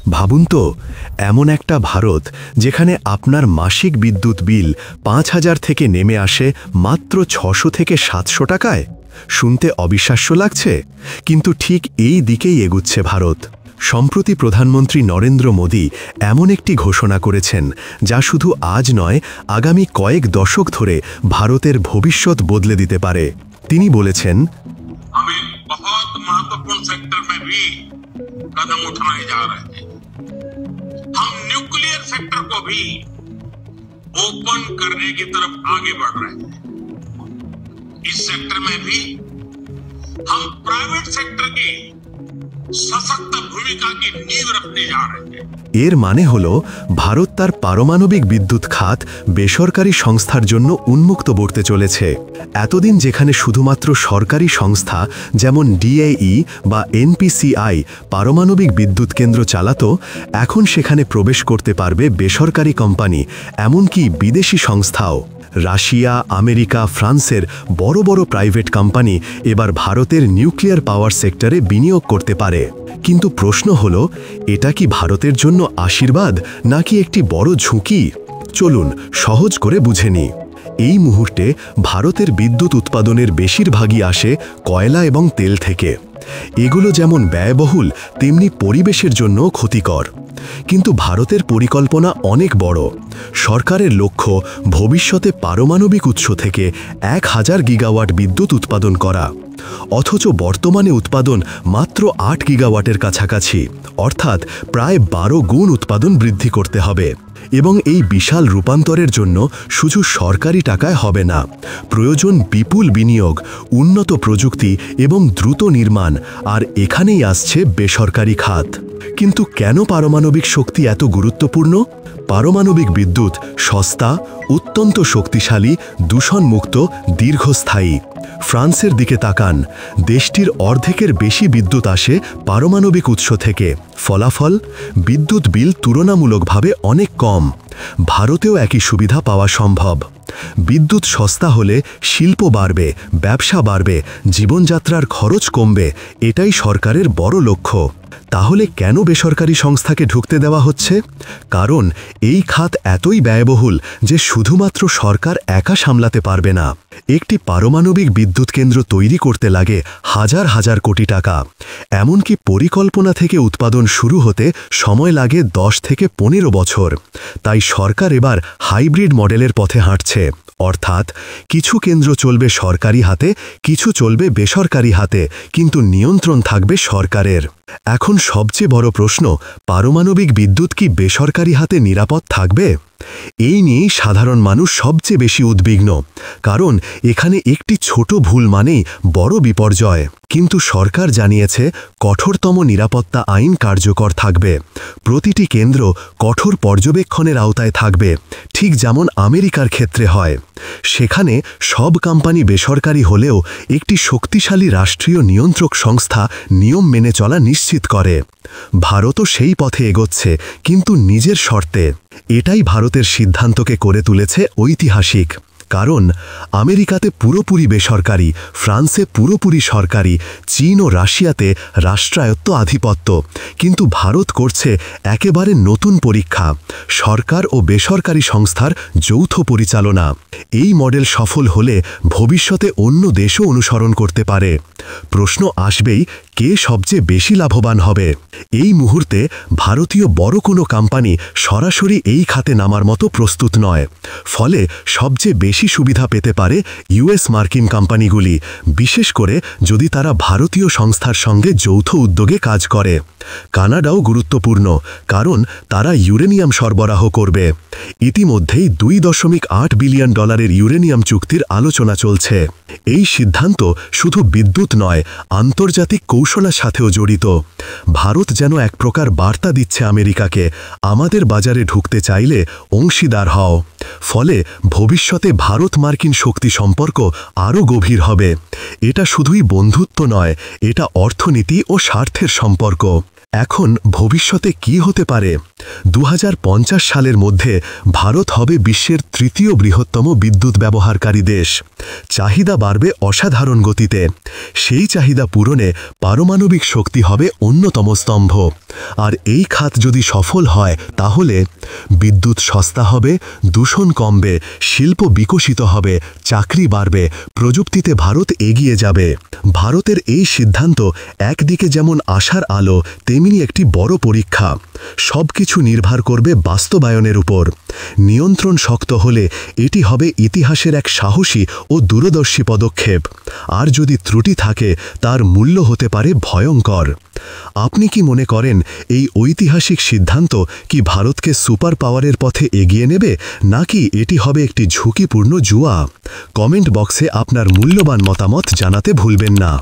ভাবুন তো, এমন একটা ভারত যেখানে আপনার মাসিক বিদ্যুৎ বিল ৫,০০০ থেকে নেমে আসে মাত্র ৬০০ থেকে ৭০০ টাকায়। শুনতে অবিশ্বাস্য লাগছে, কিন্তু ঠিক এই দিকেই এগুচ্ছে ভারত। সম্প্রতি প্রধানমন্ত্রী নরেন্দ্র মোদী এমন একটি ঘোষণা করেছেন যা শুধু আজ নয়, আগামী কয়েক দশক ধরে ভারতের ভবিষ্যৎ বদলে দিতে পারে। তিনি বলেছেন, हमें बहुत महत्वपूर्ण सेक्टर में भी कदम उठाए जा रहे हैं। हम न्यूक्लियर सेक्टर को भी ओपन करने की तरफ आगे बढ़ रहे हैं। इस सेक्टर में भी हम प्राइवेट सेक्टर की सशक्त भूमिका की नींव रखने जा रहे हैं। এর মানে হল ভারত তার পারমাণবিক বিদ্যুৎ খাত বেসরকারি সংস্থার জন্য উন্মুক্ত করতে চলেছে। এতদিন যেখানে শুধুমাত্র সরকারি সংস্থা যেমন ডিএই বা এনপিসিআই পারমাণবিক বিদ্যুৎ কেন্দ্র চালাতো, এখন সেখানে প্রবেশ করতে পারবে বেসরকারি কোম্পানি, এমনকি বিদেশি সংস্থাও। রাশিয়া, আমেরিকা, ফ্রান্সের বড় বড় প্রাইভেট কোম্পানি এবার ভারতের নিউক্লিয়ার পাওয়ার সেক্টরে বিনিয়োগ করতে পারে। কিন্তু প্রশ্ন হল, এটা কি ভারতের জন্য আশীর্বাদ নাকি একটি বড় ঝুঁকি? চলুন সহজ করে বুঝে নিই। এই মুহূর্তে ভারতের বিদ্যুৎ উৎপাদনের বেশিরভাগই আসে কয়লা এবং তেল থেকে। এগুলো যেমন ব্যয়বহুল, তেমনি পরিবেশের জন্য ক্ষতিকর। কিন্তু ভারতের পরিকল্পনা অনেক বড়। সরকারের লক্ষ্য ভবিষ্যতে পারমাণবিক উৎস থেকে ১,০০০ গিগাওয়াট বিদ্যুৎ উৎপাদন করা। অথচ বর্তমানে উৎপাদন মাত্র ৮ গিগাওয়াটের কাছাকাছি, অর্থাৎ প্রায় ১২ গুণ উৎপাদন বৃদ্ধি করতে হবে। এবং এই বিশাল রূপান্তরের জন্য শুধু সরকারি টাকায় হবে না, প্রয়োজন বিপুল বিনিয়োগ, উন্নত প্রযুক্তি এবং দ্রুত নির্মাণ। আর এখানেই আসছে বেসরকারি খাত। কিন্তু কেন পারমাণবিক শক্তি এত গুরুত্বপূর্ণ? পারমাণবিক বিদ্যুৎ সস্তা, অত্যন্ত শক্তিশালী, দূষণমুক্ত, দীর্ঘস্থায়ী। ফ্রান্সের দিকে তাকান, দেশটির অর্ধেকের বেশি বিদ্যুৎ আসে পারমাণবিক উৎস থেকে। ফলাফল, বিদ্যুৎ বিল তুলনামূলকভাবে অনেক কম। ভারতেও একই সুবিধা পাওয়া সম্ভব। বিদ্যুৎ সস্তা হলে শিল্প বাড়বে, ব্যবসা বাড়বে, জীবনযাত্রার খরচ কমবে। এটাই সরকারের বড় লক্ষ্য। তাহলে কেন বেসরকারি সংস্থাকে ঢুকতে দেওয়া হচ্ছে? কারণ এই খাত এতই ব্যয়বহুল যে শুধুমাত্র সরকার একা সামলাতে পারবে না। একটি পারমাণবিক বিদ্যুৎ কেন্দ্র তৈরি করতে লাগে হাজার হাজার কোটি টাকা। এমনকি পরিকল্পনা থেকে উৎপাদন শুরু হতে সময় লাগে ১০ থেকে ১৫ বছর। তাই সরকার এবার হাইব্রিড মডেলের পথে হাঁটছে, অর্থাৎ কিছু কেন্দ্র চলবে সরকারি হাতে, কিছু চলবে বেসরকারি হাতে, কিন্তু নিয়ন্ত্রণ থাকবে সরকারের। এখন সবচেয়ে বড় প্রশ্ন, পারমাণবিক বিদ্যুৎ কি বেসরকারি হাতে নিরাপদ থাকবে? এই নিয়েই সাধারণ মানুষ সবচেয়ে বেশি উদ্বিগ্ন। কারণ এখানে একটি ছোট ভুল মানেই বড় বিপর্যয়। কিন্তু সরকার জানিয়েছে কঠোরতম নিরাপত্তা আইন কার্যকর থাকবে। প্রতিটি কেন্দ্র কঠোর পর্যবেক্ষণের আওতায় থাকবে, ঠিক যেমন আমেরিকার ক্ষেত্রে হয়। সেখানে সব কোম্পানি বেসরকারি হলেও একটি শক্তিশালী রাষ্ট্রীয় নিয়ন্ত্রক সংস্থা নিয়ম মেনে চলা নিশ্চিত করে। ভারতও সেই পথে এগোচ্ছে, কিন্তু নিজের শর্তে। এটাই ভারতের সিদ্ধান্তকে করে তুলেছে ঐতিহাসিক। কারণ আমেরিকাতে পুরোপুরি বেসরকারি, ফ্রান্সে পুরোপুরি সরকারি, চীন ও রাশিয়াতে রাষ্ট্রায়ত্ত আধিপত্য। কিন্তু ভারত করছে একেবারে নতুন পরীক্ষা, সরকার ও বেসরকারি সংস্থার যৌথ পরিচালনা। এই মডেল সফল হলে ভবিষ্যতে অন্য দেশও অনুসরণ করতে পারে। প্রশ্ন আসবেই, কে সবচেয়ে বেশি লাভবান হবে? এই মুহূর্তে ভারতীয় বড় কোনো কোম্পানি সরাসরি এই খাতে নামার মতো প্রস্তুত নয়। ফলে সবচেয়ে বেশি সুবিধা পেতে পারে ইউএস মার্কিন কোম্পানিগুলি, বিশেষ করে যদি তারা ভারতীয় সংস্থার সঙ্গে যৌথ উদ্যোগে কাজ করে। কানাডাও গুরুত্বপূর্ণ, কারণ তারা ইউরেনিয়াম সরবরাহ করবে। ইতিমধ্যেই $2.8 বিলিয়ন ইউরেনিয়াম চুক্তির আলোচনা চলছে। এই সিদ্ধান্ত শুধু বিদ্যুৎ নয়, আন্তর্জাতিক কৌশলের সাথেও জড়িত। ভারত যেন এক প্রকার বার্তা দিচ্ছে আমেরিকাকে, আমাদের বাজারে ঢুকতে চাইলে অংশীদার হও। ফলে ভবিষ্যতে ভারত মার্কিন শক্তি সম্পর্ক আরও গভীর হবে। এটা শুধুই বন্ধুত্ব নয়, এটা অর্থনীতি ও স্বার্থের সম্পর্ক। এখন ভবিষ্যতে কি হতে পারে? 2050 সালের মধ্যে ভারত হবে বিশ্বের তৃতীয় বৃহত্তম বিদ্যুৎ ব্যবহারকারী দেশ। চাহিদা বাড়বে অসাধারণ গতিতে। সেই চাহিদা পূরণে পারমাণবিক শক্তি হবে অন্যতম স্তম্ভ। আর এই খাত যদি সফল হয় তাহলে বিদ্যুৎ সস্তা হবে, দূষণ কমবে, শিল্প বিকশিত হবে, চাকরি বাড়বে, প্রযুক্তিতে ভারত এগিয়ে যাবে। ভারতের এই সিদ্ধান্ত একদিকে যেমন আশার আলো, তেমনি একটি বড় পরীক্ষা। সবকিছু নির্ভর করবে বাস্তবায়নের উপর। নিয়ন্ত্রণ শক্ত হলে এটি হবে ইতিহাসের এক সাহসী ও দূরদর্শী পদক্ষেপ। আর যদি ত্রুটি থাকে তার মূল্য হতে পারে ভয়ঙ্কর। আপনি কি মনে করেন এই ঐতিহাসিক সিদ্ধান্ত কি ভারতকে সুপার পাওয়ারের পথে এগিয়ে নেবে, নাকি এটি হবে একটি ঝুঁকিপূর্ণ জুয়া? কমেন্ট বক্সে আপনার মূল্যবান মতামত জানাতে ভুলবেন না।